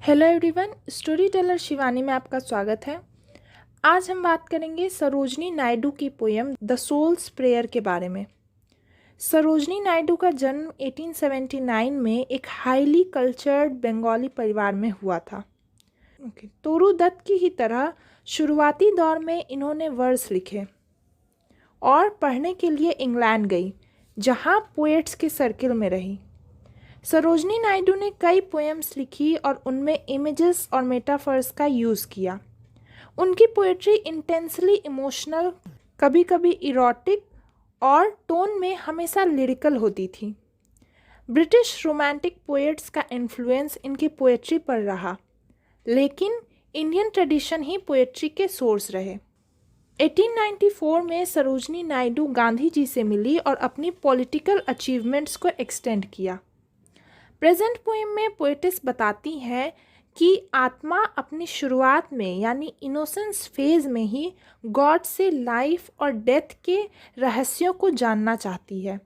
Hello everyone, story teller Shivani में आपका स्वागत है। आज हम बात करेंगे सरोजनी नायडू की पोयम द सोल्स प्रेयर के बारे में। सरोजनी नायडू का जन्म 1879 में एक हाईली कल्चर्ड बंगाली परिवार में हुआ था। तोरू दत्त की ही तरह शुरुआती दौर में इन्होंने वर्स लिखे और पढ़ने के लिए इंग्लैंड गई, जहाँ पोएट्स के सर्किल में रही। सरोजनी नायडू ने कई पोएम्स लिखी और उनमें इमेजेस और मेटाफर्स का यूज़ किया। उनकी पोएट्री इंटेंसली इमोशनल, कभी कभी इरोटिक और टोन में हमेशा लिरिकल होती थी। ब्रिटिश रोमांटिक पोएट्स का इन्फ्लुएंस इनकी पोएट्री पर रहा, लेकिन इंडियन ट्रेडिशन ही पोएट्री के सोर्स रहे। 1894 में सरोजनी नायडू गांधी जी से मिली और अपनी पॉलिटिकल अचीवमेंट्स को एक्सटेंड किया। प्रेजेंट पोएम में पोएटिस बताती हैं कि आत्मा अपनी शुरुआत में यानी इनोसेंस फेज में ही गॉड से लाइफ और डेथ के रहस्यों को जानना चाहती है।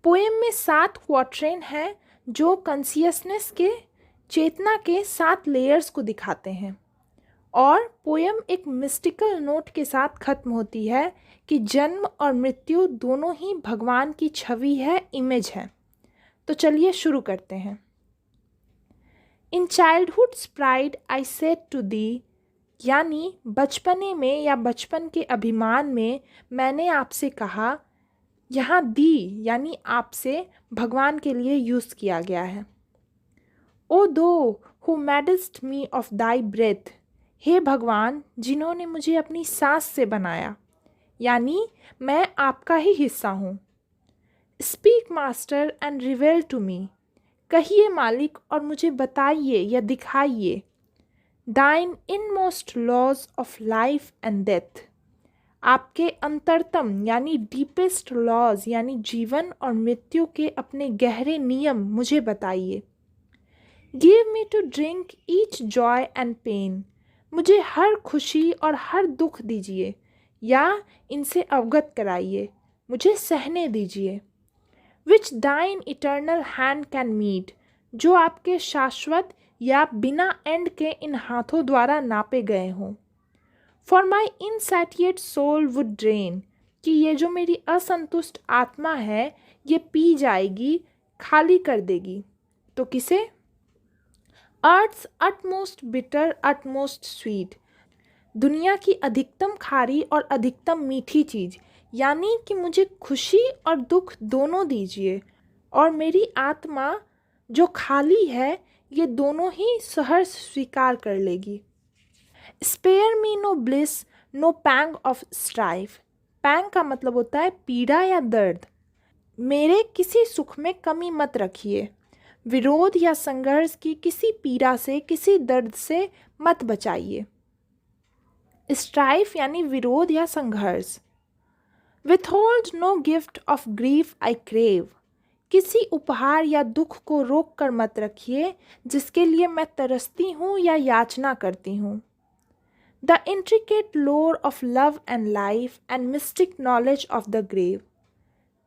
पोएम में 7 क्वाट्रेन हैं जो कॉन्शियसनेस के, चेतना के 7 लेयर्स को दिखाते हैं, और पोएम एक मिस्टिकल नोट के साथ खत्म होती है कि जन्म और मृत्यु दोनों ही भगवान की छवि है, इमेज है। तो चलिए शुरू करते हैं। In childhood's pride I said to thee, यानी बचपने में या बचपन के अभिमान में मैंने आपसे कहा। यहाँ दी यानी आपसे भगवान के लिए यूज़ किया गया है। O thou who madest me of thy breath, हे भगवान जिन्होंने मुझे अपनी सांस से बनाया, यानी मैं आपका ही हिस्सा हूँ। Speak master and reveal to me, कहिए मालिक और मुझे बताइए या दिखाइए। Thine inmost laws of life and death, आपके अंतरतम यानी डीपेस्ट लॉज यानी जीवन और मृत्यु के अपने गहरे नियम मुझे बताइए। Give me to drink each joy and pain, मुझे हर खुशी और हर दुख दीजिए या इनसे अवगत कराइए, मुझे सहने दीजिए। विच दाइन इटर्नल हैंड कैन मीट, जो आपके शाश्वत या बिना एंड के इन हाथों द्वारा नापे गए हों। For my insatiate soul would drain, कि ये जो मेरी असंतुष्ट आत्मा है ये पी जाएगी, खाली कर देगी। तो किसे? Earth's utmost bitter utmost sweet, दुनिया की अधिकतम खारी और अधिकतम मीठी चीज़, यानी कि मुझे खुशी और दुख दोनों दीजिए, और मेरी आत्मा जो खाली है ये दोनों ही सहर्ष स्वीकार कर लेगी। Spare me no bliss no pang of strife, pang का मतलब होता है पीड़ा या दर्द। मेरे किसी सुख में कमी मत रखिए, विरोध या संघर्ष की किसी पीड़ा से, किसी दर्द से मत बचाइए। स्ट्राइफ यानी विरोध या संघर्ष। Withhold no gift of grief I crave, किसी उपहार या दुख को रोक कर मत रखिए जिसके लिए मैं तरसती हूँ या याचना करती हूँ। The intricate lore of love and life and mystic knowledge of the grave,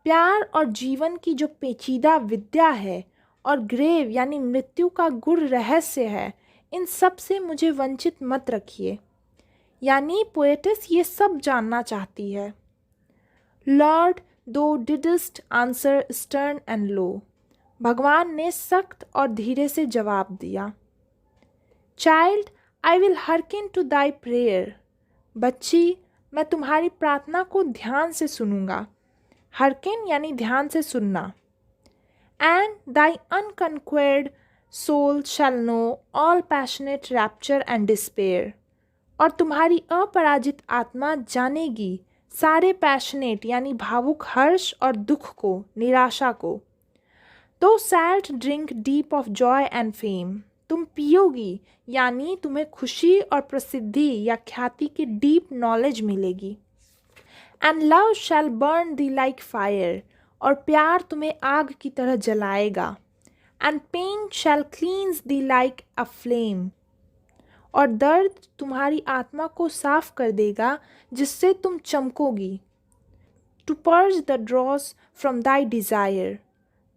प्यार और जीवन की जो पेचीदा विद्या है और ग्रेव यानी मृत्यु का गुड़ रहस्य है, इन सब से मुझे वंचित मत रखिए। यानी पोएटिस ये सब जानना चाहती है। Lord thou didst answer stern and low, भगवान ने सख्त और धीरे से जवाब दिया। Child I will hearken to thy prayer, बच्ची मैं तुम्हारी प्रार्थना को ध्यान से सुनूंगा। हर्किन यानी ध्यान से सुनना। And thy unconquered soul shall know all passionate rapture and despair, और तुम्हारी अपराजित आत्मा जानेगी सारे पैशनेट यानी भावुक हर्ष और दुख को, निराशा को। Thou shalt drink deep of joy and fame, तुम पियोगी यानी तुम्हें खुशी और प्रसिद्धि या ख्याति की डीप नॉलेज मिलेगी। And love shall burn thee like fire, और प्यार तुम्हें आग की तरह जलाएगा। And pain shall cleanse thee like a flame, और दर्द तुम्हारी आत्मा को साफ कर देगा जिससे तुम चमकोगी। To purge the dross from thy desire,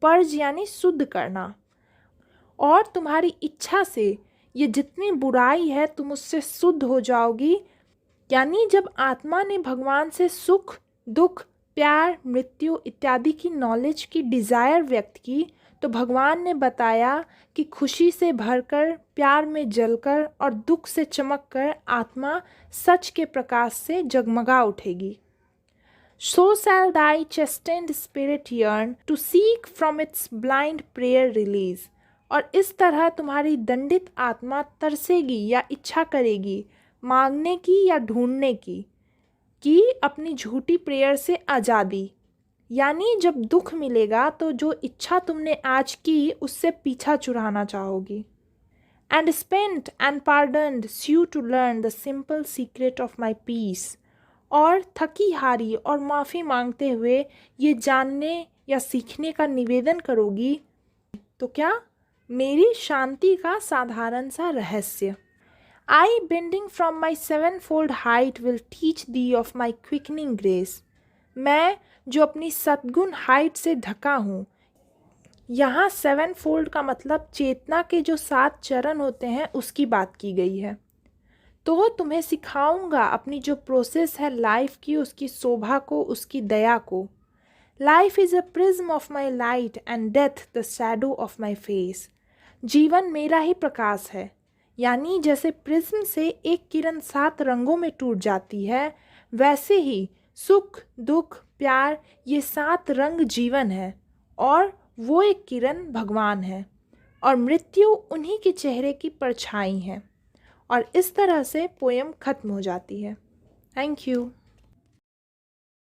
purge यानी शुद्ध करना, और तुम्हारी इच्छा से ये जितनी बुराई है तुम उससे शुद्ध हो जाओगी। यानी जब आत्मा ने भगवान से सुख, दुख, प्यार, मृत्यु इत्यादि की नॉलेज की डिज़ायर व्यक्त की, तो भगवान ने बताया कि खुशी से भरकर, प्यार में जलकर और दुख से चमककर आत्मा सच के प्रकाश से जगमगा उठेगी। So shall thy chastened spirit yearn to seek from its blind prayer release। और इस तरह तुम्हारी दंडित आत्मा तरसेगी या इच्छा करेगी मांगने की या ढूंढने की कि अपनी झूठी प्रेयर से आज़ादी। यानी जब दुख मिलेगा तो जो इच्छा तुमने आज की उससे पीछा चुराना चाहोगी। And spent and pardoned sue to learn the simple secret of my peace। और थकी हारी और माफ़ी मांगते हुए ये जानने या सीखने का निवेदन करोगी तो क्या, मेरी शांति का साधारण सा रहस्य। I bending from my sevenfold height will teach thee of my quickening grace। मैं जो अपनी सद्गुण हाइट से ढका हूँ। यहाँ 7 फोल्ड का मतलब चेतना के जो 7 चरण होते हैं उसकी बात की गई है। तो तुम्हें सिखाऊंगा अपनी जो प्रोसेस है लाइफ की, उसकी शोभा को, उसकी दया को। Life is a prism of my light and death the shadow of my face. जीवन मेरा ही प्रकाश है। यानी जैसे प्रिज्म से एक किरण 7 रंगों में टूट जाती है, वैसे ही सुख, दुख, प्यार ये 7 रंग जीवन है और वो एक किरण भगवान है और मृत्यु उन्हीं के चेहरे की परछाई है। और इस तरह से पोयम खत्म हो जाती है। Thank you.